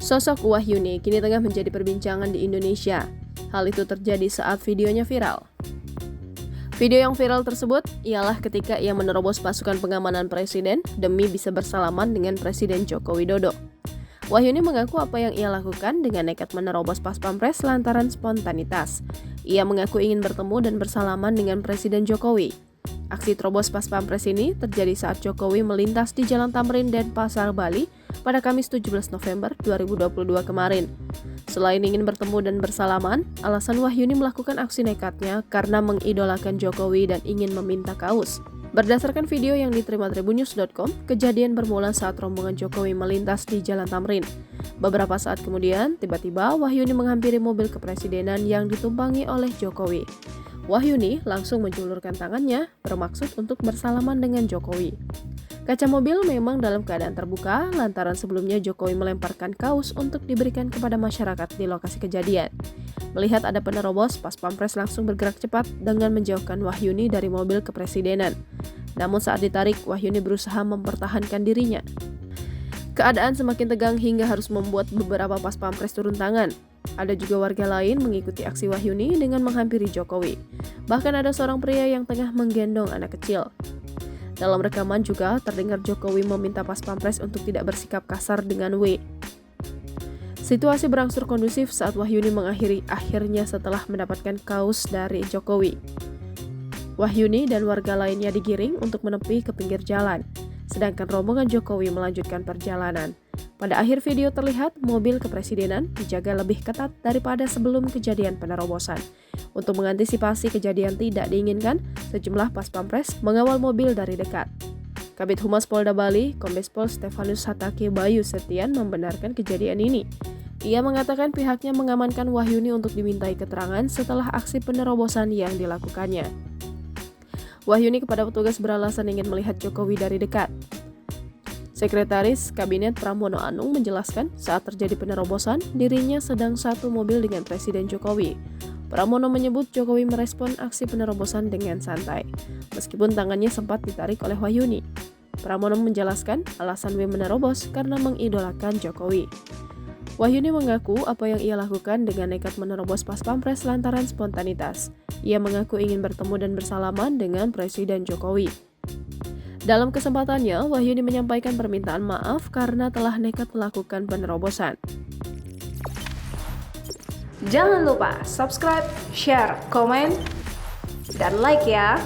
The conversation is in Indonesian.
Sosok Wahyuni kini tengah menjadi perbincangan di Indonesia. Hal itu terjadi saat videonya viral. Video yang viral tersebut ialah ketika ia menerobos pasukan pengamanan presiden demi bisa bersalaman dengan Presiden Joko Widodo. Wahyuni mengaku apa yang ia lakukan dengan nekat menerobos pas pampres lantaran spontanitas. Ia mengaku ingin bertemu dan bersalaman dengan Presiden Jokowi. Aksi terobos pas pampres ini terjadi saat Jokowi melintas di Jalan Tamrin dan Pasar Bali pada Kamis 17 November 2022 kemarin. Selain ingin bertemu dan bersalaman, alasan Wahyuni melakukan aksi nekatnya karena mengidolakan Jokowi dan ingin meminta kaos. Berdasarkan video yang diterima tribunnews.com, kejadian bermula saat rombongan Jokowi melintas di Jalan Tamrin. Beberapa saat kemudian, tiba-tiba Wahyuni menghampiri mobil kepresidenan yang ditumpangi oleh Jokowi. Wahyuni langsung menjulurkan tangannya bermaksud untuk bersalaman dengan Jokowi. Kaca mobil memang dalam keadaan terbuka lantaran sebelumnya Jokowi melemparkan kaos untuk diberikan kepada masyarakat di lokasi kejadian. Melihat ada penerobos, pas pampres langsung bergerak cepat dengan menjauhkan Wahyuni dari mobil kepresidenan. Namun saat ditarik, Wahyuni berusaha mempertahankan dirinya. Keadaan semakin tegang hingga harus membuat beberapa pas pampres turun tangan. Ada juga warga lain mengikuti aksi Wahyuni dengan menghampiri Jokowi. Bahkan ada seorang pria yang tengah menggendong anak kecil. Dalam rekaman juga terdengar Jokowi meminta pas pampres untuk tidak bersikap kasar dengan W. Situasi berangsur kondusif saat Wahyuni mengakhiri akhirnya setelah mendapatkan kaos dari Jokowi. Wahyuni dan warga lainnya digiring untuk menepi ke pinggir jalan, sedangkan rombongan Jokowi melanjutkan perjalanan. Pada akhir video terlihat mobil kepresidenan dijaga lebih ketat daripada sebelum kejadian penerobosan. Untuk mengantisipasi kejadian tidak diinginkan, sejumlah pas pampres mengawal mobil dari dekat. Kabid Humas Polda Bali, Kombes Pol Stefanus Hatake Bayu Setian membenarkan kejadian ini. Ia mengatakan pihaknya mengamankan Wahyuni untuk dimintai keterangan setelah aksi penerobosan yang dilakukannya. Wahyuni kepada petugas beralasan ingin melihat Jokowi dari dekat. Sekretaris Kabinet Pramono Anung menjelaskan saat terjadi penerobosan, dirinya sedang satu mobil dengan Presiden Jokowi. Pramono menyebut Jokowi merespon aksi penerobosan dengan santai, meskipun tangannya sempat ditarik oleh Wahyuni. Pramono menjelaskan alasan W menerobos karena mengidolakan Jokowi. Wahyuni mengaku apa yang ia lakukan dengan nekat menerobos pas pampres lantaran spontanitas. Ia mengaku ingin bertemu dan bersalaman dengan Presiden Jokowi. Dalam kesempatannya, Wahyuni menyampaikan permintaan maaf karena telah nekat melakukan penerobosan. Jangan lupa subscribe, share, komen, dan like ya!